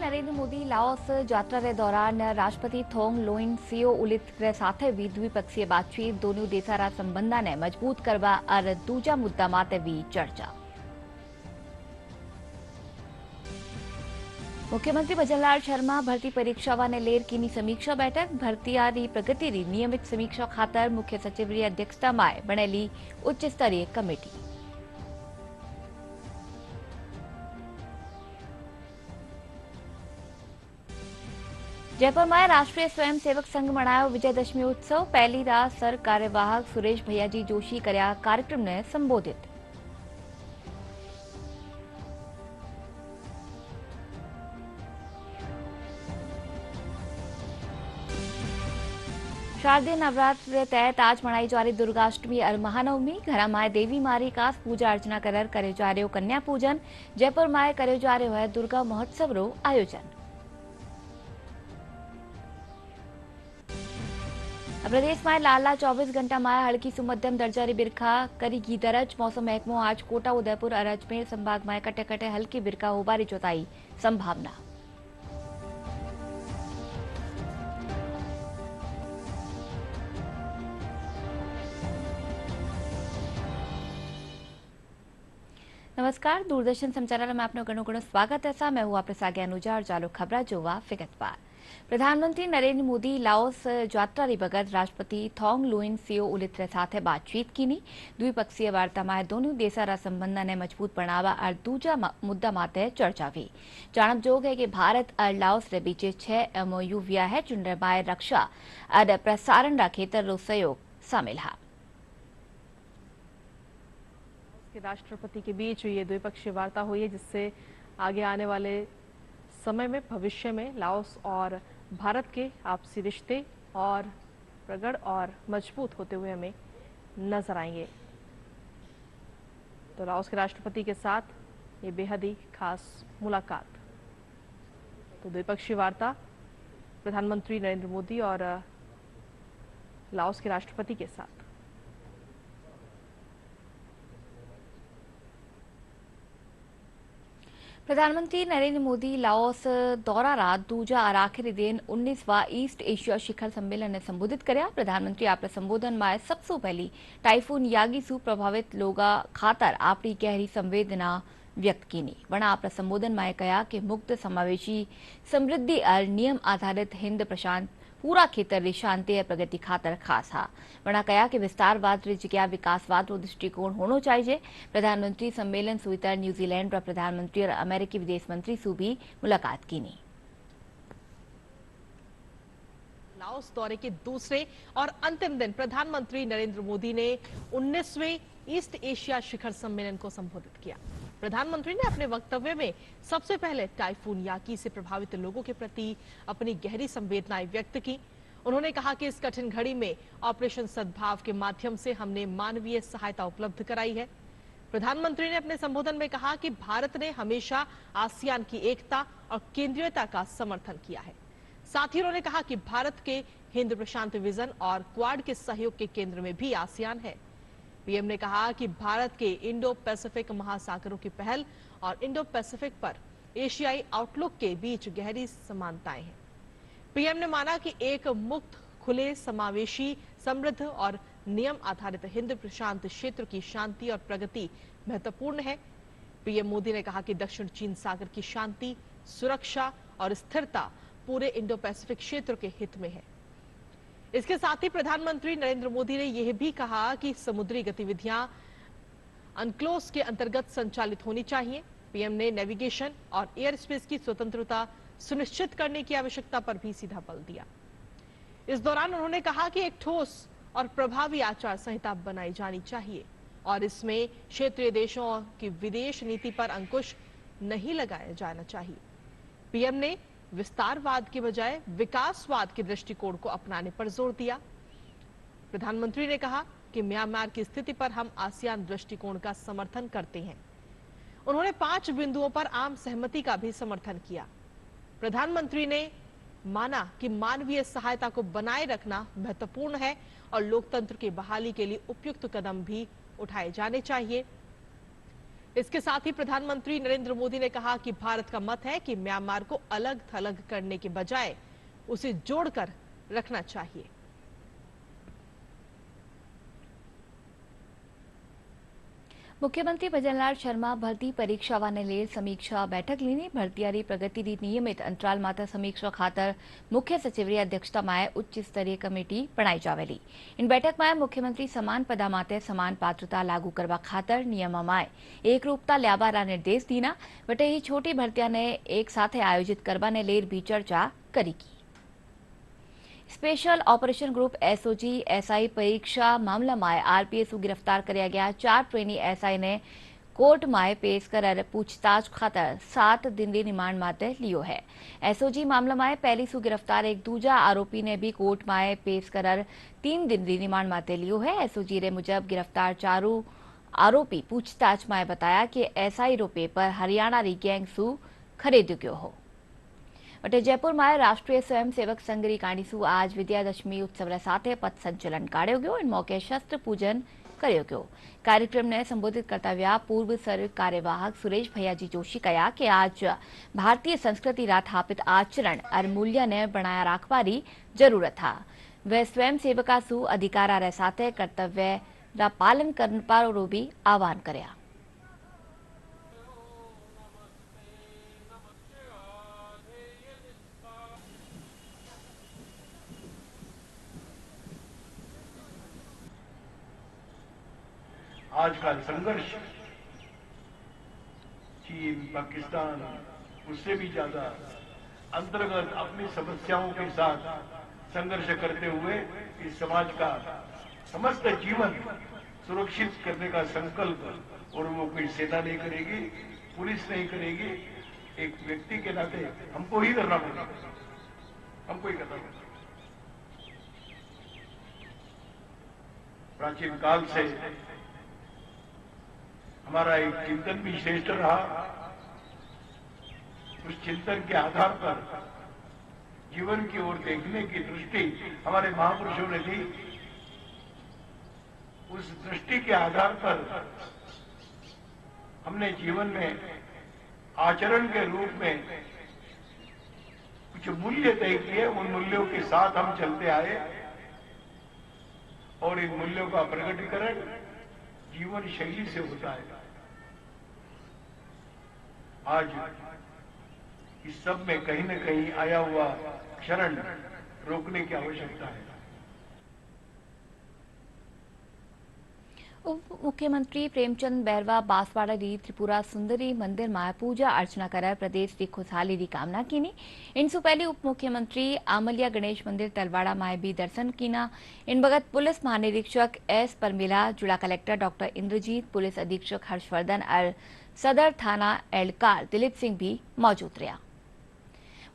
Narendra Modi Laos યાત્રાને દौरान રાષ્ટ્રપતિ થોંગ loan સિઓઉલિત સાથે દ્વિપક્ષીય बातचीत दोनों देशारा संबंधाने मजबूत करवा और दूजा मुद्दा माते भी चर्चा। मुख्यमंत्री भजनलाल शर्मा भर्ती परीक्षावा ने लेर कीनी समीक्षा बैठक भर्तियारी प्रगति नियमित समीक्षा खातर मुख्य सचिवरी अध्यक्षता में बनेली उच्च स्तरीय कमेटी। जयपुर में राष्ट्रीय स्वयंसेवक संघ मनायो विजयदशमी उत्सव पहली रात सर कार्यवाहक सुरेश भैयाजी जोशी कर्या कार्यक्रम ने संबोधित। शारदीय नवरात्र तहत आज मनाई जा रही दुर्गाष्टमी और महानवमी घर में देवी मारी खास पूजा अर्चना कर करे जा रहे कन्या पूजन जयपुर में करे जा रहे है दुर्गा महोत्सव रो आयोजन। प्रदेश में लाला 24 घंटा में हल्की सु मध्यम दर्जारी बिरखा करेगी दरज मौसम महकमो आज कोटा उदयपुर और अजमेर संभाग में कटे कटे हल्की बिरखा होबारी जोताई संभावना। नमस्कार, दूरदर्शन समाचार में आपनो घणो घणो स्वागत है। मैं हूं आपरे सागे अनुजा और चालू खबरा जोवा विगतवार। प्रधानमंत्री नरेंद्र मोदी लाओस यात्रा बगत राष्ट्रपति थोंग लोइन सिओउलित साथे बातचीत की द्विपक्षीय वार्ता में दोनों देशारा संबंध ने मजबूत बनावा और दूजा मुद्दा माते चर्चा हुई। जानब जोग है कि भारत और लाओस के बीच 6 MOU व्या है जिनमें रक्षा और प्रसारण रा खेतर रो सहयोग शामिल है। राष्ट्रपति के बीच ये द्विपक्षीय वार्ता हुई है जिससे आगे आने वाले समय में भविष्य में लाओस और भारत के आपसी रिश्ते और प्रगाढ़ और मजबूत होते हुए हमें नजर आएंगे। तो लाओस के राष्ट्रपति के साथ ये बेहद ही खास मुलाकात। तो द्विपक्षीय वार्ता प्रधानमंत्री नरेंद्र मोदी और लाओस के राष्ट्रपति के साथ। प्रधानमंत्री नरेंद्र मोदी लाओस दौरा रात दूजा और आखिरी दिन 19वां ईस्ट एशिया शिखर सम्मेलन ने संबोधित कर्या। प्रधानमंत्री आपरे संबोधन में सबसे पहली टाइफून यागी सु प्रभावित लोगा खातर आपरी गहरी संवेदना व्यक्त की। वना आपरे संबोधन में कहा कि मुक्त समावेशी समृद्धि और नियम आधारित हिंद प्रशांत पूरा खेतर री शांति और प्रगति खातर खास हा। वना कहा कि विस्तारवाद री जगह विकासवाद रो दृष्टिकोण होनो चाहिए। प्रधानमंत्री सम्मेलन सुइतर न्यूजीलैंड रा प्रधानमंत्री और अमेरिकी विदेश मंत्री सु भी मुलाकात की। लाओस दौरे के दूसरे और अंतिम दिन प्रधानमंत्री नरेंद्र मोदी ने 19वें ईस्ट एशिया शिखर सम्मेलन को संबोधित किया। प्रधानमंत्री ने अपने वक्तव्य में सबसे पहले टाइफून याकी से प्रभावित लोगों के प्रति अपनी गहरी संवेदनाएं व्यक्त की। उन्होंने कहा कि इस कठिन घड़ी में ऑपरेशन सद्भाव के माध्यम से हमने मानवीय सहायता उपलब्ध कराई है। प्रधानमंत्री ने अपने संबोधन में कहा कि भारत ने हमेशा आसियान की एकता और केंद्रीयता का समर्थन किया है। साथ ही उन्होंने कहा कि भारत के हिंद प्रशांत विजन और क्वाड के सहयोग के केंद्र में भी आसियान है। पीएम ने कहा कि भारत के इंडो पैसिफिक महासागरों की पहल और इंडो पैसिफिक पर एशियाई आउटलुक के बीच गहरी समानताएं हैं। पीएम ने माना कि एक मुक्त, खुले, समावेशी, समृद्ध और नियम आधारित हिंद प्रशांत क्षेत्र की शांति और प्रगति महत्वपूर्ण है। पीएम मोदी ने कहा कि दक्षिण चीन सागर की शांति, सुरक्षा और स्थिरता पूरे इंडो पैसिफिक क्षेत्र के हित में है। इसके साथ ही प्रधानमंत्री नरेंद्र मोदी ने यह भी कहा कि समुद्री गतिविधियां अनक्लोज के अंतर्गत संचालित होनी चाहिए। पीएम ने नेविगेशन और एयर स्पेस की स्वतंत्रता सुनिश्चित करने की आवश्यकता पर भी सीधा बल दिया। इस दौरान उन्होंने कहा कि एक ठोस और प्रभावी आचार संहिता बनाई जानी चाहिए और इसमें क्षेत्रीय देशों की विदेश नीति पर अंकुश नहीं लगाया जाना चाहिए। पीएम ने विस्तारवाद के बजाय विकासवाद के दृष्टिकोण को अपनाने पर जोर दिया। प्रधानमंत्री ने कहा कि म्यांमार की स्थिति पर हम आसियान दृष्टिकोण का समर्थन करते हैं। उन्होंने 5 बिंदुओं पर आम सहमति का भी समर्थन किया। प्रधानमंत्री ने माना कि मानवीय सहायता को बनाए रखना महत्वपूर्ण है और लोकतंत्र की बहाली के लिए उपयुक्त कदम भी उठाए जाने चाहिए। इसके साथ ही प्रधानमंत्री नरेंद्र मोदी ने कहा कि भारत का मत है कि म्यांमार को अलग थलग करने के बजाय उसे जोड़कर रखना चाहिए। મુખ્યમંત્રી ભજનલાલ શર્મા ભરતી પરીક્ષાવાને લઈ સમીક્ષા બેઠક લીધી ભરતીયારી પ્રગતિની નિયમિત અંતરાલ માત્ર સમીક્ષા ખાતર મુખ્ય સચિવની અધ્યક્ષતામાં ઉચ્ચ स्तरीय કમિટી બનાવી જાવેલી इन બેઠકમાં મુખ્યમંત્રી સમાન પદા માટે સમાન પાत्रता लागू કરવા ખાતર નિયમમાં એકરૂપતા લાવવાના निर्देश दीना बटे ही छोटी भर्तियाने एक साथ आयोजित करवाने लेर भी चर्चा करी की। Special operation group SOG SI परीक्षा मामला में आरपीएस गिरफ्तार किया गया 4 ट्रेनी एसआई ने कोर्ट में पेश कर पूछताछ खातर 7 दिन रिमांड माटे लियो है। एसओजी मामला में पहली सु गिरफ्तार एक दूजा आरोपी ने भी कोर्ट में पेश कर 3 दिन रिमांड माटे लियो है। एसओजी रे मुजब गिरफ्तार चारों आरोपी पूछताछ में बताया कि एसआई रो पेपर हरियाणा री गैंग सु खरीद गयो हो। बटे जयपुर में राष्ट्रीय स्वयंसेवक संघ री कांडीसु आज विजयादशमी उत्सव साथ पथ संचलन काढ़ो गयो। इन मौके शस्त्र पूजन कर्यो गयो। कार्यक्रम ने संबोधित करता हुआ पूर्व सर कार्यवाहक सुरेश भैयाजी जोशी कहा कि आज भारतीय संस्कृति रा स्थापित आचरण और मूल्य ने बनाया राखवारी जरूरत था। वह स्वयंसेवका सु अधिकारा रे साथे कर्तव्य रा पालन करने पर भी आह्वान कर्या। आज का संघर्ष चीन, पाकिस्तान, उससे भी ज्यादा अंतर्गत अपनी समस्याओं के साथ संघर्ष करते हुए इस समाज का समस्त जीवन सुरक्षित करने का संकल्प, और वो कोई सेना नहीं करेगी, पुलिस नहीं करेगी, एक व्यक्ति के नाते हमको ही करना पड़ेगा, हमको ही करना पड़ेगा। प्राचीन काल से हमारा एक चिंतन भी श्रेष्ठ रहा। उस चिंतन के आधार पर जीवन की ओर देखने की दृष्टि हमारे महापुरुषों ने दी। उस दृष्टि के आधार पर हमने जीवन में आचरण के रूप में कुछ मूल्य तय किए। उन मूल्यों के साथ हम चलते आए और इन मूल्यों का प्रकटीकरण जीवन शैली से होता है। आज इस सब में कहीं न कहीं आया हुआ क्षरण रोकने की आवश्यकता है। उप मुख्यमंत्री प्रेमचंद बैरवा बांसवाड़ा री त्रिपुरा सुंदरी मंदिर में पूजा अर्चना कर प्रदेश की खुशहाली की कामना कीनी। इनसु पहले उप मुख्यमंत्री आमलिया गणेश मंदिर तलवाड़ा में भी दर्शन कीना। इन बगत पुलिस महानिरीक्षक एस परमिला, जिला कलेक्टर डॉक्टर इंद्रजीत, पुलिस अधीक्षक हर्षवर्धन और सदर थाना एहलकार दिलीप सिंह भी मौजूद रहा।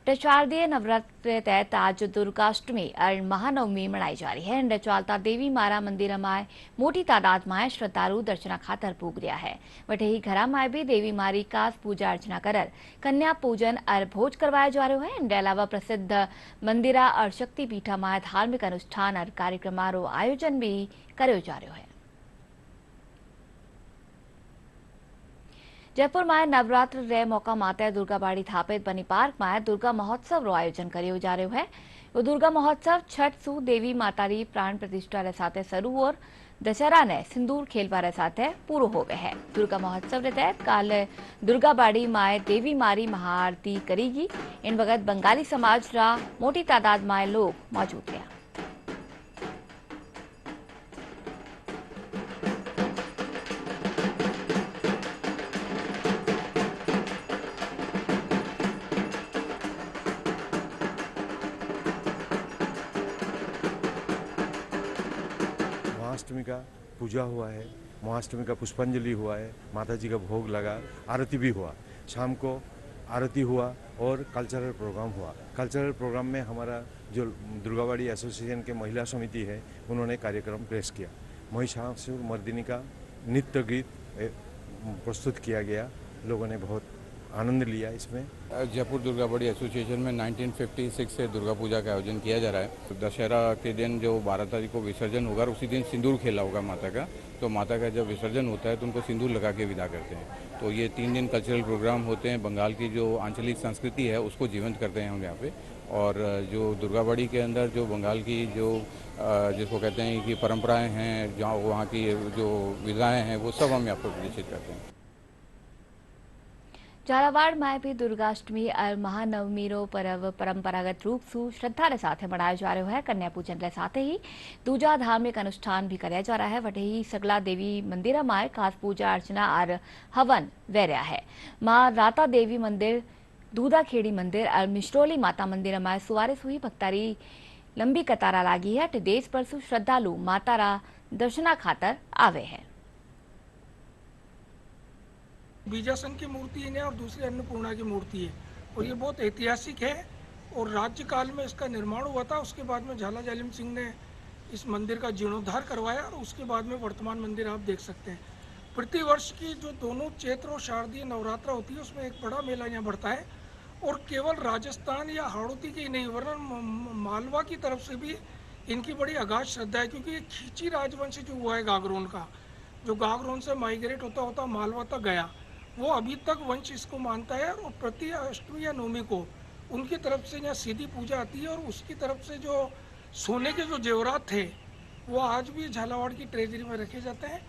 शारदीय नवरात्र तहत आज दुर्गाष्टमी और महानवमी मनाई जा रही है। इन चालता देवी मारा मंदिर में मोटी तादाद में श्रद्धालु दर्शना खातर पूग रहा है। वटे ही घरा में भी देवी मारी खास पूजा अर्चना कर कन्या पूजन और भोज करवाया जा रहा है। इन अलावा प्रसिद्ध मंदिरा और शक्तिपीठा में धार्मिक अनुष्ठान और कार्यक्रमों आयोजन भी करो जा रहा है। जयपुर में नवरात्र रे मौका माते दुर्गाबाड़ी स्थापित बनी पार्क में दुर्गा महोत्सव रो आयोजन करो जा रहा है। वो दुर्गा महोत्सव छठ सु देवी माता री प्राण प्रतिष्ठा रे साथे शुरू और दशहरा ने सिंदूर खेलवा रे साथे पूरो हो गए है। दुर्गा महोत्सव रे तहत काल दुर्गाबाड़ी में देवी मारी महाआरती करेगी। इन वक्त बंगाली समाज रा मोटी तादाद में लोग मौजूद रहा। महाअष्टमी का पूजा हुआ है, महाअष्टमी का पुष्पांजलि हुआ है, माता जी का भोग लगा, आरती भी हुआ, शाम को आरती हुआ और कल्चरल प्रोग्राम हुआ। कल्चरल प्रोग्राम में हमारा जो दुर्गाबाड़ी एसोसिएशन के महिला समिति है उन्होंने कार्यक्रम पेश किया। महिषासुर मर्दिनी का नृत्य गीत प्रस्तुत किया गया। लोगों ने बहुत आनंद लिया इसमें। जयपुर दुर्गा बड़ी एसोसिएशन में 1956 से दुर्गा पूजा का आयोजन किया जा रहा है। तो दशहरा के दिन जो 12 तारीख को विसर्जन होगा, उसी दिन सिंदूर खेला होगा माता का। तो माता का जब विसर्जन होता है तो उनको सिंदूर लगा के विदा करते हैं। तो ये 3 दिन कल्चरल प्रोग्राम होते हैं। बंगाल की जो आंचलिक संस्कृति है उसको जीवंत करते हैं हम यहाँ पे। और जो दुर्गा बड़ी के अंदर जो बंगाल की जो जिसको कहते हैं कि परंपराएं हैं, जहाँ वहाँ की जो विधाएं हैं, वो सब हम यहाँ पर प्रदर्शित करते हैं। ઝાલાવાડમાં બી દુર્ગાષ્ટમી और મહાનવમીનો પર્વ પરંપરાગત रूप से श्रद्धा के साथ मनाया जा रहा है। कन्या पूजन के साथ ही दूजा धार्मिक अनुष्ठान भी कराया जा रहा है। वटे ही सगला देवी मंदिर में खास पूजा अर्चना और हवन वैर्या है। माँ राता देवी मंदिर, दूधाखेड़ी मंदिर और मिश्रोली माता मंदिर में सुवारे सुई भक्तारी लंबी कतारा लागी है। देश भर से श्रद्धालु मातारा दर्शना खातर आवे है। बीजासन की मूर्ति है और दूसरी अन्नपूर्णा की मूर्ति है और ये बहुत ऐतिहासिक है। और राज्य काल में इसका निर्माण हुआ था। उसके बाद में झाला जालिम सिंह ने इस मंदिर का जीर्णोद्धार करवाया और उसके बाद में वर्तमान मंदिर आप देख सकते हैं। प्रतिवर्ष की जो दोनों चैत्र और शारदीय नवरात्रा होती है उसमें एक बड़ा मेला यहाँ बढ़ता है। और केवल राजस्थान या हाड़ौती की नहीं, वरन मालवा की तरफ से भी इनकी बड़ी अगाध श्रद्धा है। क्योंकि ये खींची राजवंश जो हुआ है गागरोन का, जो गागरोन से माइग्रेट होता होता मालवा तक गया, वो अभी तक वंश इसको मानता है। और प्रति अष्टमी या नवमी को उनकी तरफ से यहाँ सीधी पूजा आती है। और उसकी तरफ से जो सोने के जो जेवरात थे वो आज भी झालावाड़ की ट्रेजरी में रखे जाते हैं।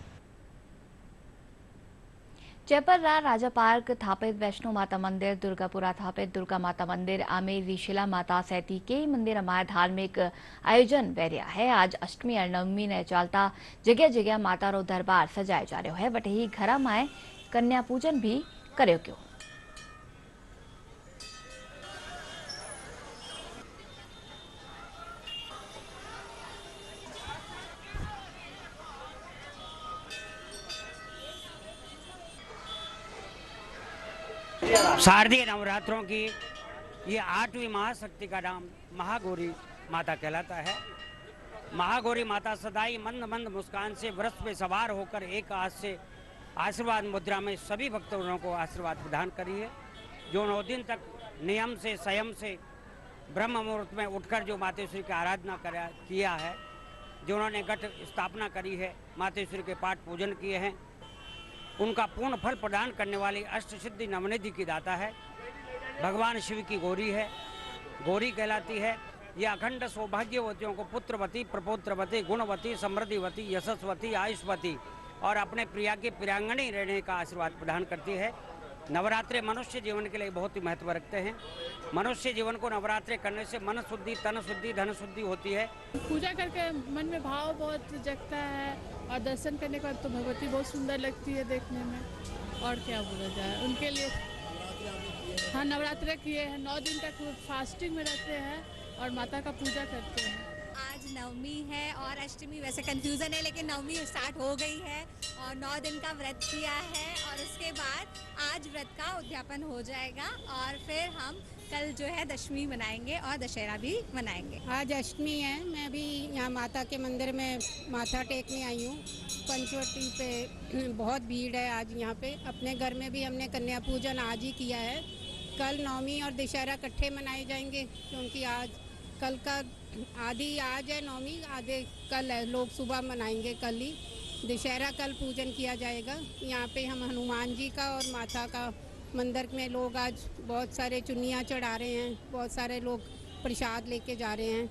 जयपुर राजा पार्क थापित वैष्णो माता मंदिर, दुर्गापुरा थापित दुर्गा माता मंदिर, आमेर रीशिला माता सहित कई मंदिर में धार्मिक आयोजन वैर्या है। आज अष्टमी और नवमी ने चलता जगह जगह माता रो दरबार सजाया जा रहा है। वटे ही घर में कन्या पूजन भी कर्यो क्यों। शारदीय नवरात्रों की ये 8वीं महाशक्ति का नाम महागौरी माता कहलाता है। महागौरी माता सदाई मंद मंद मुस्कान से वृष पे सवार होकर एक हाथ से आशीर्वाद मुद्रा में सभी भक्तों को आशीर्वाद प्रदान करी है। जो 9 दिन तक नियम से संयम से ब्रह्म मुहूर्त में उठकर जो मातेश्वरी की आराधना किया है, जो उन्होंने घट स्थापना करी है, मातेश्वरी के पाठ पूजन किए हैं, उनका पूर्ण फल प्रदान करने वाली अष्ट सिद्धि नवनिधि की दाता है। भगवान शिव की गौरी है, गौरी कहलाती है। यह अखंड सौभाग्यवतियों को पुत्रवती, प्रपौत्रवती, गुणवती, समृद्धिवती, यशस्वती, आयुष्वती और अपने प्रिया की प्रियांगणी रहने का आशीर्वाद प्रदान करती है। नवरात्रे मनुष्य जीवन के लिए बहुत ही महत्व रखते हैं। मनुष्य जीवन को नवरात्रे करने से मन शुद्धि, तन शुद्धि, धन शुद्धि होती है। पूजा करके मन में भाव बहुत जगता है और दर्शन करने के बाद तो भगवती बहुत सुंदर लगती है देखने में। और क्या बोला जाए उनके लिए। हाँ, नवरात्रे किए हैं, 9 दिन तक फास्टिंग में रहते हैं और माता का पूजा करते हैं। आज नवमी है और अष्टमी, वैसे कंफ्यूजन है लेकिन नवमी स्टार्ट हो गई है और 9 दिन का व्रत किया है। और उसके बाद आज व्रत का उद्यापन हो जाएगा और फिर हम कल जो है दशमी मनाएंगे और दशहरा भी मनाएंगे। आज अष्टमी है, मैं भी यहाँ माता के मंदिर में माथा टेकने आई हूँ। पंचवटी पे बहुत भीड़ है आज यहाँ पे। अपने घर में भी हमने कन्या पूजन आज ही किया है। कल नवमी और दशहरा इकट्ठे मनाए जाएंगे क्योंकि आज कल का आधी आज है नवमी, आधे कल है। लोग सुबह मनाएंगे कल ही। दशहरा कल पूजन किया जाएगा। यहाँ पे हम हनुमान जी का और माता का मंदिर में लोग आज बहुत सारे चुन्नियाँ चढ़ा रहे हैं, बहुत सारे लोग प्रसाद लेके जा रहे हैं।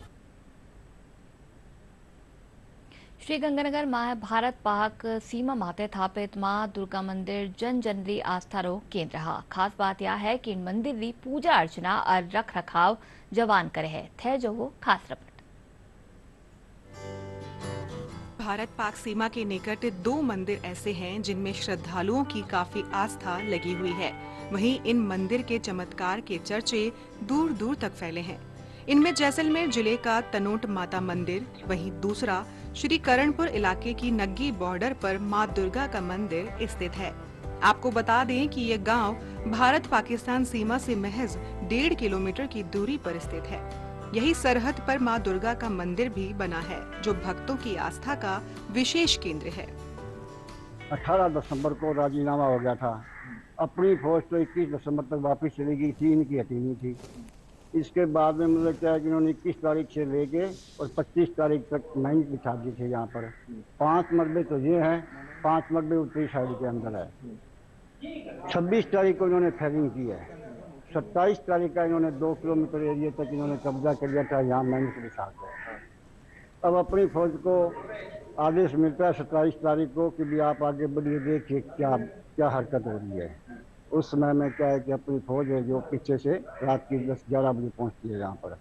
श्रीगंगानगर में भारत पाक सीमा माते स्थापित मां दुर्गा मंदिर जन जनरी आस्था रो केंद्र रहा। खास बात यह है कि इन मंदिर की पूजा अर्चना और रख रखाव जवान करे है। थे जो वो खास रिपोर्ट। भारत पाक सीमा के निकट 2 मंदिर ऐसे हैं जिनमें श्रद्धालुओं की काफी आस्था लगी हुई है। वहीं इन मंदिर के चमत्कार के चर्चे दूर दूर तक फैले हैं। इनमें जैसलमेर जिले का तनोट माता मंदिर, वहीं दूसरा श्री करणपुर इलाके की नग्गी बॉर्डर पर मां दुर्गा का मंदिर स्थित है। आपको बता दें कि ये गांव भारत पाकिस्तान सीमा से महज 1.5 किलोमीटर की दूरी पर स्थित है। यही सरहद पर मां दुर्गा का मंदिर भी बना है, जो भक्तों की आस्था का विशेष केंद्र है। 18 दिसंबर को राजीनामा हो गया था अपनी फौज तो 21 दिसंबर तक वापस चली गई थी, इनकी हटी थी। इसके बाद में मतलब क्या है कि इन्होंने 21 तारीख से लेके और 25 तारीख तक लाइन बिछा दी थी यहाँ पर। 5 मरबे तो ये हैं, 5 मरबे उत्तरी साइड के अंदर है। 26 तारीख को इन्होंने फायरिंग की है। 27 तारीख का इन्होंने 2 किलोमीटर एरिया तक इन्होंने कब्जा कर लिया था यहाँ मैंने के साथ। अब अपनी फौज को आदेश मिलता है 27 तारीख को कि भी आप आगे बढ़िए, देखिए क्या क्या हरकत हो रही है। उस समय में क्या है कि अपनी फौज है जो पीछे से रात की 10-11 बजे पहुंचती है यहाँ पर।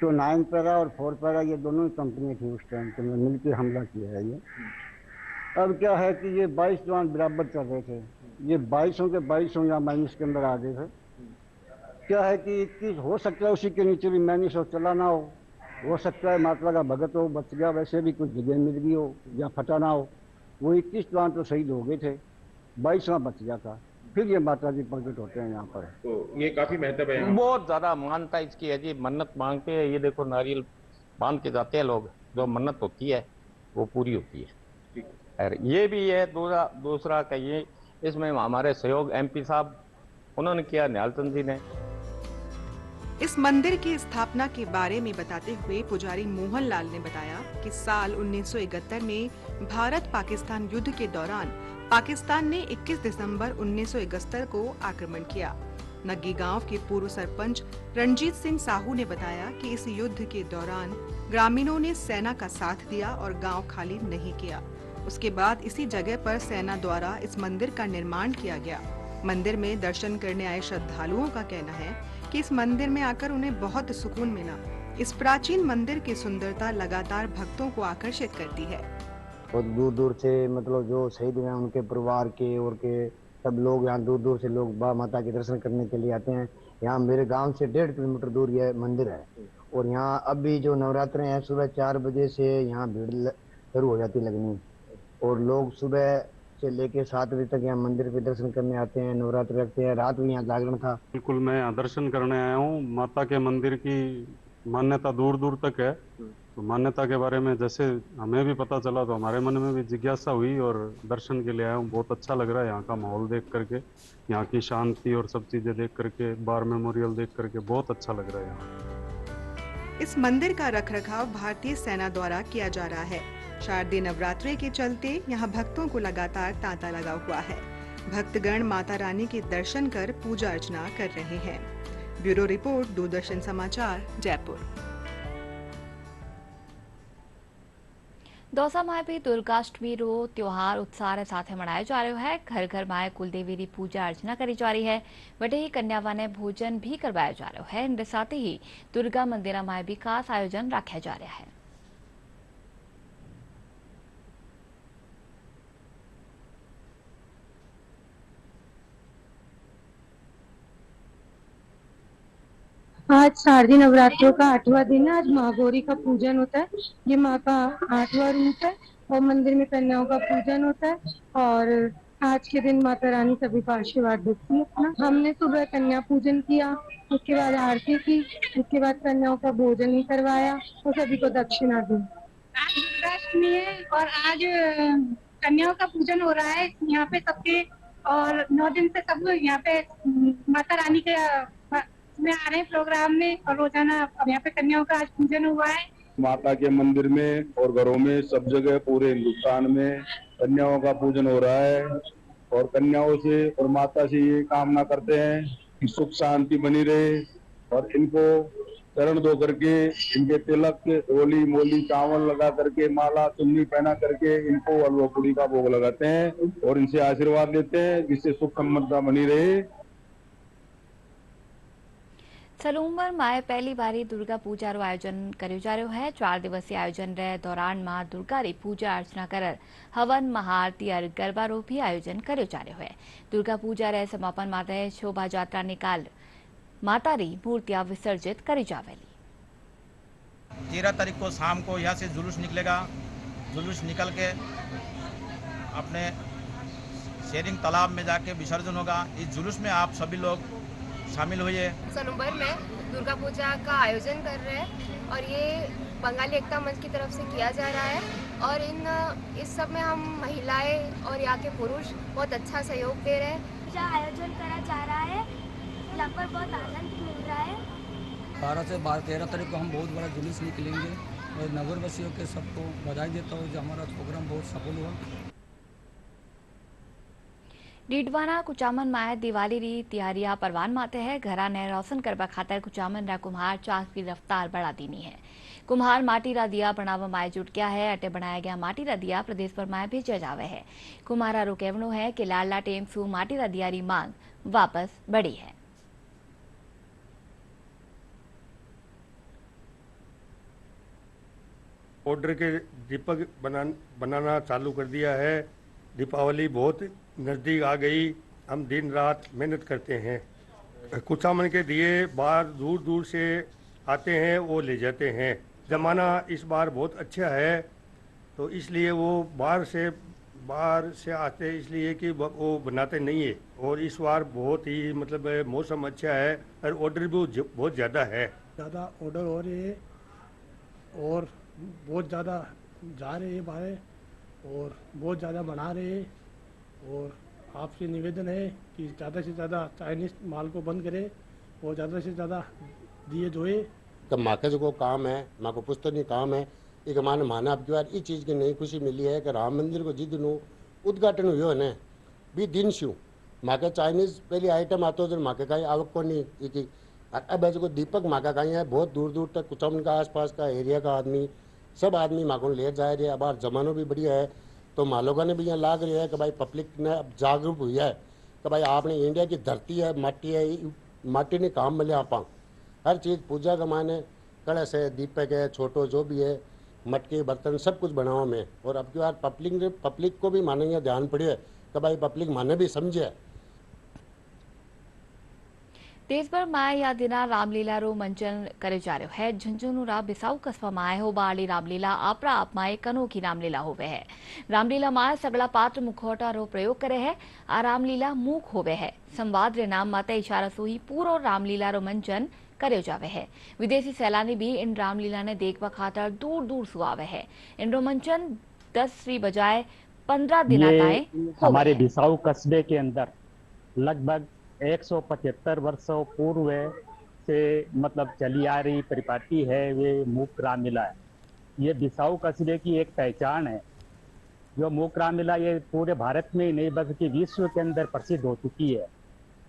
तो 9 पैरा और 4 पैरा ये दोनों ही कंपनियाँ थी उस टाइम पे, मिलकर हमला किया है ये। अब क्या है कि ये 22 जवान बराबर चल रहे थे, ये 22 के 22 यहाँ माइनस के अंदर आ गए थे। क्या है कि 21 हो सकता है उसी के नीचे भी माइनस हो चला ना हो सकता है मात्रा का भगत हो बच गया, वैसे भी कुछ जगह मिल गई हो या फटा ना हो। वो 21 जवान तो शहीद हो गए थे, 22वां बच गया था। फिर ये माता जी प्रकट होते हैं यहाँ पर। तो ये काफी महत्व है, बहुत ज्यादा मान्यता इसकी है जी। मन्नत मांगते हैं, ये देखो नारियल बांध के जाते हैं लोग, जो मन्नत होती है वो पूरी होती है। और ये भी है दूसरा का ये, इसमें हमारे सहयोग MP साहब उन्होंने किया, निहाल चंद जी ने। इस मंदिर की स्थापना के बारे में बताते हुए पुजारी मोहन लाल ने बताया कि साल 1971 में भारत पाकिस्तान युद्ध के दौरान पाकिस्तान ने 21 दिसंबर 1971 को आक्रमण किया। नग्गी गांव के पूर्व सरपंच रणजीत सिंह साहू ने बताया कि इस युद्ध के दौरान ग्रामीणों ने सेना का साथ दिया और गांव खाली नहीं किया। उसके बाद इसी जगह पर सेना द्वारा इस मंदिर का निर्माण किया गया। मंदिर में दर्शन करने आए श्रद्धालुओं का कहना है कि इस मंदिर में आकर उन्हें बहुत सुकून मिला। इस प्राचीन मंदिर की सुंदरता लगातार भक्तों को आकर्षित करती है। बहुत दूर दूर से मतलब जो शहीद हुए उनके परिवार के और के सब लोग यहाँ दूर दूर से लोग बा माता के दर्शन करने के लिए आते हैं। यहाँ मेरे गांव से 1.5 किलोमीटर दूर यह मंदिर है और यहाँ अभी जो नवरात्रे हैं सुबह 4 बजे से यहाँ भीड़ शुरू हो जाती लगनी और लोग सुबह से लेके 7 बजे तक यहाँ मंदिर पे दर्शन करने आते हैं, नवरात्रि रखते हैं। रात भी यहाँ जागरण था। बिल्कुल, मैं यहाँ दर्शन करने आया हूँ। माता के मंदिर की मान्यता दूर दूर तक है, तो मान्यता के बारे में जैसे हमें भी पता चला तो हमारे मन में भी जिज्ञासा हुई और दर्शन के लिए आया हूँ। बहुत अच्छा लग रहा है यहाँ का माहौल देख करके, यहाँ की शांति और सब चीजें देख करके, बार मेमोरियल देख करके बहुत अच्छा लग रहा है यहाँ। इस मंदिर का रखरखाव भारतीय सेना द्वारा किया जा रहा है। शारदीय नवरात्रि के चलते यहाँ भक्तों को लगातार तांता लगा हुआ है। भक्तगण माता रानी के दर्शन कर पूजा अर्चना कर रहे हैं। ब्यूरो रिपोर्ट, दूरदर्शन समाचार, जयपुर। दौसा में भी दुर्गाष्टमी रो त्योहार उत्साह साथ मनाया जा रहा है। घर घर माए कुलदेवी री पूजा अर्चना करी जा रही है। वटे ही कन्यावा ने भोजन भी करवाया जा रहा है। इनके साथ ही दुर्गा मंदिर में भी खास आयोजन रखा जा रहा है। आज शारदीय नवरात्रों का 8वां दिन है। आज महागौरी का पूजन होता है। ये माँ का 8वां रूप है और मंदिर में कन्याओं का पूजन होता है और आज के दिन माता रानी सभी का आशीर्वाद देती है अपना। हमने सुबह कन्या पूजन किया, उसके बाद आरती की, उसके बाद कन्याओं का भोजन ही करवाया और सभी को दक्षिणा दी। आज दुर्गाष्टमी है और आज कन्याओं का पूजन हो रहा है यहाँ पे सबके, और 9 दिन से सब लोग यहाँ पे माता रानी के में आ रहे हैं प्रोग्राम में और रोजाना यहाँ पे कन्याओं का आज पूजन हुआ है। माता के मंदिर में और घरों में सब जगह पूरे हिंदुस्तान में कन्याओं का पूजन हो रहा है और कन्याओं से और माता से ये कामना करते हैं कि सुख शांति बनी रहे और इनको चरण धो करके इनके तिलक, रोली मोली चावल लगा करके, माला चुन्नी पहना करके इनको हलवा पूड़ी का भोग लगाते हैं और इनसे आशीर्वाद लेते हैं जिससे सुख समृद्धि बनी रहे। सलूमर में पहली बारी दुर्गा पूजा रो आयोजन करो जा रहा है। 4 दिवसीय आयोजन रे दौरान मां दुर्गा री पूजा अर्चना कर हवन, महाआरती और गरबा रो भी आयोजन करो जा रहा है। दुर्गा पूजा रे समापन माते शोभा यात्रा निकाल माता री मूर्तियां विसर्जित करी जावेली। 13 तारीख को शाम को यहाँ से जुलूस निकलेगा। जुलूस निकल के अपने शेरिंग तालाब में जाके विसर्जन होगा। इस जुलूस में आप सभी लोग शामिल हुए। सलूमर में दुर्गा पूजा का आयोजन कर रहे हैं और ये बंगाली एकता मंच की तरफ से किया जा रहा है और इस सब में हम महिलाएं और यहाँ के पुरुष बहुत अच्छा सहयोग दे रहे हैं। पूजा आयोजन करा जा रहा है। यहाँ पर बहुत आनंद मिल रहा है। 12 से 13 तारीख को हम बहुत बड़ा जुलूस निकलेंगे और नगरवासियों के सबको बधाई देता हूँ जो हमारा प्रोग्राम बहुत सफल हुआ। डीडवाना कुचामन माए दिवाली री तैयारियां परवान माते है। घरा ने रोशन करवा खातर कुचामन रा कुम्हार चाक की रफ्तार बढ़ा दीनी है। कुम्हार माटी रा दिया बनावा माए जुट गया है। अटे बनाया गया माटी रा दिया प्रदेश पर माए भेजा जावे है। कुम्हारा रो कहनो है कि लाडला टेम सु माटी रा दिया री मांग वापस बढ़ी है। ऑर्डर के दीपक बनाना चालू कर दिया है। दीपावली बहुत नज़दीक आ गई। हम दिन रात मेहनत करते हैं। कुचामन के दिए बाहर दूर दूर से आते हैं, वो ले जाते हैं। ज़माना इस बार बहुत अच्छा है, तो इसलिए वो बाहर से आते इसलिए कि वो बनाते नहीं है। और इस बार बहुत ही मतलब मौसम अच्छा है और ऑर्डर भी बहुत ज़्यादा है। ज़्यादा ऑर्डर हो रहे हैं और बहुत ज़्यादा जा रहे हैं बाहर और बहुत ज़्यादा बना रहे हैं। और आपसे निवेदन है कि ज़्यादा से ज़्यादा चाइनीज माल को बंद करें और ज़्यादा से ज़्यादा दिए जोए। तो माँ का जो काम है, माँ को पुस्तक काम है, एक मान माना अब की बार इस चीज़ की नई खुशी मिली है कि राम मंदिर को जिस दिन उद्घाटन हुआ है भी दिन शू माँ का चाइनीज पहले आइटम आता है माँ का कहीं आवक को नहीं की। अब ऐसे को दीपक माँ का कहीं है बहुत दूर दूर तक कुचामन का आसपास का एरिया का आदमी सब आदमी माँ को ले जा रहे हैं। अब जमानो भी बढ़िया है तो माँ लोगों ने भी यहाँ लाग रहा है कि भाई पब्लिक ने अब जागरूक हुई है कि भाई आपने इंडिया की धरती है, माटी ने काम मिले आप हर चीज़ पूजा का माने कलश है, दीपक है, छोटो जो भी है, मटके बर्तन सब कुछ बनाओ में। और अब की बार पब्लिक को भी माने यहाँ ध्यान पड़े कि भाई पब्लिक माने भी समझे। देश भर माए या दिना रामलीला रो मंचन करे जा रहो है। झुंझुनू रा बिसाऊ कस्बा माए हो बाली रामलीला आपरा आप माए अनोखी रामलीला होवे है। रामलीला माए सगला पात्र मुखौटा रो प्रयोग करे है। आ रामलीला मूक होवे है। संवाद रे नाम माते इशारा सुही पूरो रामलीला रो मंचन करे जावे है। विदेशी सैलानी भी इन रामलीला ने देखवा खातर दूर दूर सु आवे है। इन रो मंचन 10 री बजाय 15 दिन ताए हमारे बिसाऊ कस्बे के अंदर लगभग 175 वर्षों पूर्व से मतलब चली आ रही परिपाटी है वे मूक रामलीला है। ये बिसाऊ कस्बे की एक पहचान है। जो मूक रामलीला ये पूरे भारत में ही नहीं बल्कि विश्व के अंदर प्रसिद्ध हो चुकी है।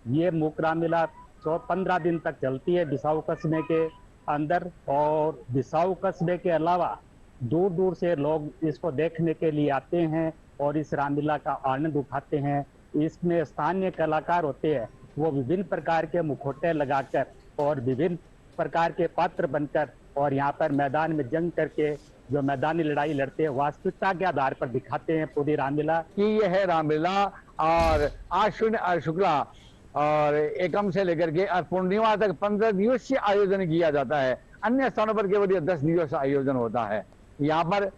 ये मूक रामलीला 15 दिन तक चलती है बिसाऊ कस्बे के अंदर। और बिसाऊ कस्बे के अलावा दूर दूर से लोग इसको देखने के लिए आते हैं और इस रामलीला का आनंद उठाते हैं। इसमें स्थानीय कलाकार होते हैं, वो विभिन्न प्रकार के मुखौटे लगाकर और विभिन्न प्रकार के पात्र बनकर और यहाँ पर मैदान में जंग करके जो मैदानी लड़ाई लड़ते हैं वास्तविकता के आधार पर दिखाते हैं पूरी रामलीला कि यह है रामलीला। और आश्विन और शुक्ला और एकम से लेकर के और पूर्णिमा तक 15 दिवसीय आयोजन किया जाता है। अन्य स्थानों पर केवल 10 दिवसीय आयोजन होता है। यहाँ पर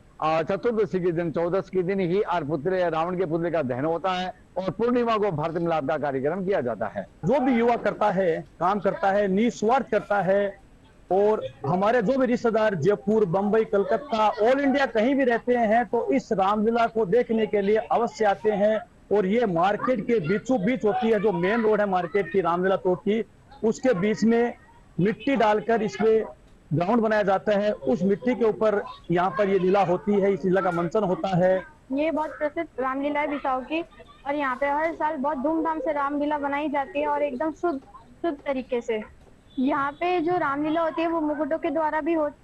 चतुर्दशी के दिन 14 के दिन ही रावण के पुतले का दहन होता है और पूर्णिमा को भारत मिलाप का कार्यक्रम किया जाता है। जो भी युवा करता है, काम करता है, निस्वार्थ करता है। और हमारे जो भी रिश्तेदार जयपुर, बंबई, कलकत्ता, ऑल इंडिया कहीं भी रहते हैं तो इस रामलीला को देखने के लिए अवश्य आते हैं। और ये मार्केट के बीचों बीच होती है, जो मेन रोड है मार्केट की रामलीला तोड़ की, उसके बीच में मिट्टी डालकर इसमें ग्राउंड बनाया जाता है। उस मिट्टी के ऊपर यहाँ पर ये लीला होती है, इस लीला का मंचन होता है। ये बहुत प्रसिद्ध रामलीला है बिसाऊ की और यहाँ पे हर साल बहुत धूमधाम से रामलीला बनाई जाती है और एकदम शुद्ध तरीके से। यहाँ पे जो रामलीला होती है वो मुकुटों के द्वारा भी होती है।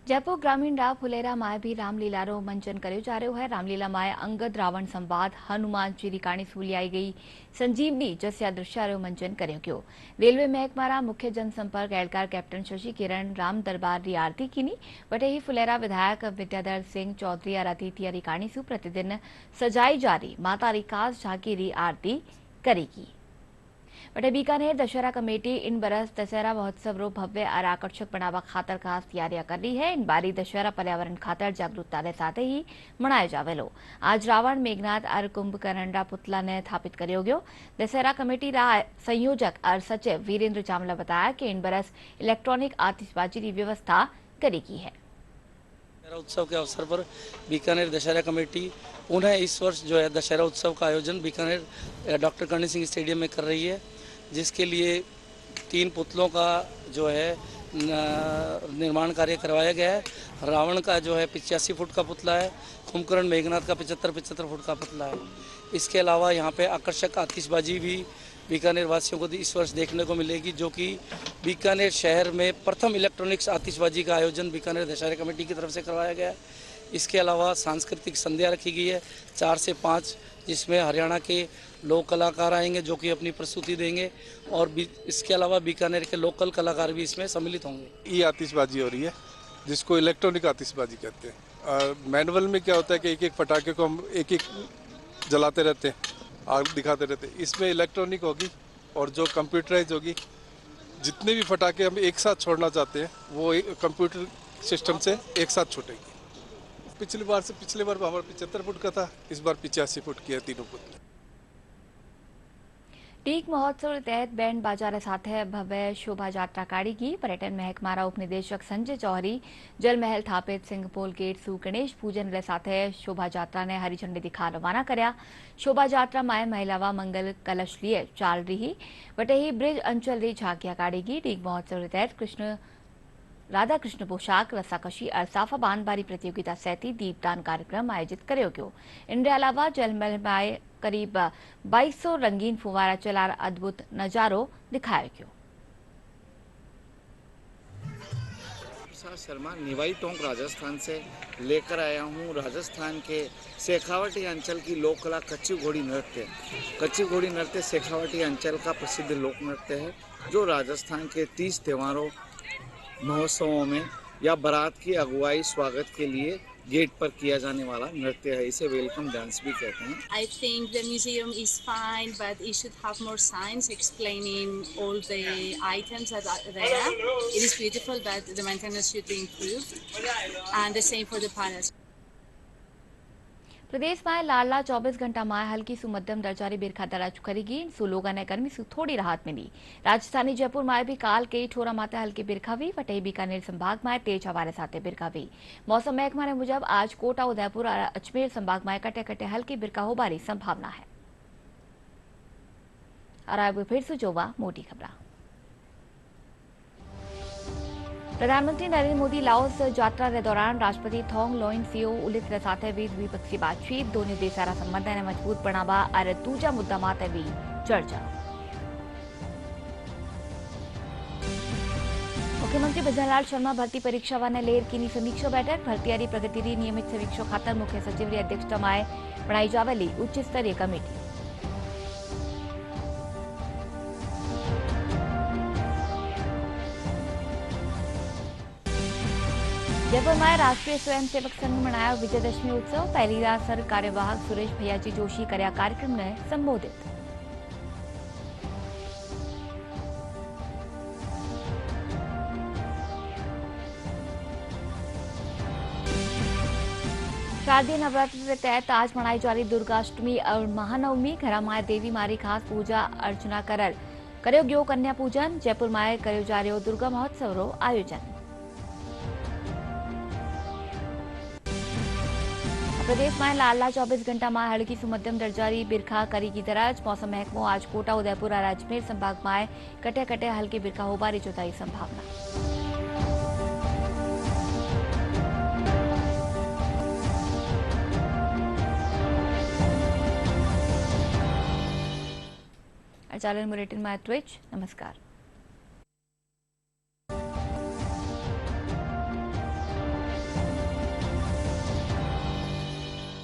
जयपुर ग्रामीण रा फुलेरा माए भी रामलीला रो मंचन कर्यो जा रहो है। रामलीला माए अंगद रावण संवाद, हनुमान जी री कहानी सुलियाई गई, संजीवनी जस्या दृश्य रो मंचन कर्यो गयो। रेलवे महकमा रा मुख्य जनसंपर्क एहलकार कैप्टन शशि किरण राम दरबार री आरती कीनी। वटे ही फुलेरा विधायक विद्याधर सिंह चौधरी आरातिथ्य री कहानी सु प्रतिदिन सजाई जा रही माता री खास झांकी री आरती करेगी। वटे बीकानेर दशहरा कमेटी इन बरस दशहरा महोत्सव रो भव्य और आकर्षक बनावा खातर खास तैयारियां कर रही है। इन बारी दशहरा पर्यावरण खातर जागरूकता के साथ ही मनाया जावेलो। आज रावण, मेघनाथ और कुंभकर्ण रा पुतला ने स्थापित करियो गयो। दशहरा कमेटी रा संयोजक और सचिव वीरेंद्र चावला बताया कि इन बरस इलेक्ट्रॉनिक आतिशबाजी की व्यवस्था करेगी है। दशहरा उत्सव के अवसर पर बीकानेर दशहरा कमेटी पुनः इस वर्ष जो है दशहरा उत्सव का आयोजन बीकानेर डॉक्टर करणी सिंह स्टेडियम में कर रही है, जिसके लिए 3 पुतलों का जो है निर्माण कार्य करवाया गया है। रावण का जो है 85 फुट का पुतला है, कुंभकर्ण मेघनाथ का 75 फुट का पुतला है। इसके अलावा यहाँ पे आकर्षक आतिशबाजी भी बीकानेर वासियों को इस वर्ष देखने को मिलेगी, जो कि बीकानेर शहर में प्रथम इलेक्ट्रॉनिक्स आतिशबाजी का आयोजन बीकानेर दशहरा कमेटी की तरफ से करवाया गया है। इसके अलावा सांस्कृतिक संध्या रखी गई है 4 से 5, जिसमें हरियाणा के लोक कलाकार आएंगे जो कि अपनी प्रस्तुति देंगे, और इसके अलावा बीकानेर के लोकल कलाकार भी इसमें सम्मिलित होंगे। ये आतिशबाजी हो रही है जिसको इलेक्ट्रॉनिक आतिशबाजी कहते हैं। मैनुअल में क्या होता है कि एक पटाखे को हम एक जलाते रहते हैं, आग दिखाते रहते हैं। इसमें इलेक्ट्रॉनिक होगी और जो कंप्यूटराइज होगी। जितने भी पटाखे हम एक साथ छोड़ना चाहते हैं वो कंप्यूटर सिस्टम से एक साथ छूटेगी। पिछले बार हमारा 75 फुट का था, इस बार 85 फुट की है तीनों पुतले। टीक महोत्सव के तहत बैंड बाजा साथे भव्य शोभा यात्रा काढ़ी पर्यटन महकमारा उपनिदेशक संजय चौहरी जलमहल स्थापित सिंहपोल गेट सु गणेश पूजन साथे शोभा यात्रा ने हरी झंडी दिखा रवाना कर्या। शोभा यात्रा में महिलावा मंगल कलश लिए चाल रही वटेही ब्रिज अंचल री झांकिया काढ़ी। टीक महोत्सव के तहत राधा कृष्ण पोशाक रस्साकशी और साफा बांधबारी प्रतियोगिता सहित दीपदान कार्यक्रम आयोजित कर्यो गयो। इनके अलावा जलमहल में करीब 2200 रंगीन फुवारा चलार अद्भुत नजारो दिखाया गयो। शर्मा निवाई टोंक राजस्थान से लेकर आया हूँ। राजस्थान के शेखावटी अंचल की लोक कला कच्ची घोड़ी नृत्य। कच्ची घोड़ी नृत्य शेखावटी अंचल का प्रसिद्ध लोक नृत्य है, जो राजस्थान के 30 त्योहारों महोत्सवों में या बारात की अगुवाई स्वागत के लिए गेट पर किया जाने वाला नृत्य है। इसे वेलकम डांस भी कहते हैं। I think the museum is fine, but it should have more signs explaining all the items that are there. It is beautiful, but the maintenance should be improved. And the same for the palace. प्रदेश में लाला 24 घंटा में हल्की सु मध्यम दर्जारी बिरखा दर्ज करेगी। सु लोगों ने गर्मी से थोड़ी राहत मिली। राजधानी जयपुर में भी काल कई ठोरा माते हल्की बिरखा हुई। वटे बीकानेर संभाग में तेज हवारे साथ बिरखा हुई। मौसम महकमा मुजब आज कोटा, उदयपुर और अजमेर संभाग में कटे कटे हल्की बिरखा होबारी संभावना है। और फिर से जोवा मोटी खबर। प्रधानमंत्री नरेंद्र मोदी लाओस यात्रा के दौरान राष्ट्रपति थोंग लोइन सियोल उलित के साथ भी द्विपक्षीय बातचीत। दोनों देशारा संबंध ने मजबूत बनावा और दूजा मुद्दा माते भी चर्चा। मुख्यमंत्री भजनलाल शर्मा भर्ती परीक्षा व लेर की समीक्षा बैठक। भर्तियारी प्रगति नियमित समीक्षा खातर मुख्य सचिव की अध्यक्षता में बनाई जावेली उच्च स्तरीय कमेटी। जयपुर में राष्ट्रीय स्वयंसेवक संघ मनाया विजयदशमी उत्सव। पहली रात कार्यवाहक सुरेश भैयाजी जोशी कर्या कार्यक्रम ने संबोधित। शारदीय नवरात्रि के तहत आज मनाई जा रही दुर्गाष्टमी और महानवमी। घर में देवी मारी खास पूजा अर्चना कर्यो गयो कन्या पूजन। जयपुर में कर्यो जा रह्यो दुर्गा महोत्सव रो आयोजन। प्रदेश में लाला 24 घंटा में हल्की सु मध्यम दर्जारी बिरखा करेगी दराज। मौसम महकमो आज कोटा, उदयपुर और अजमेर संभाग में कटे कटे हल्की बिरखा होबारी जोताई संभावना। बुलेटिन में नमस्कार।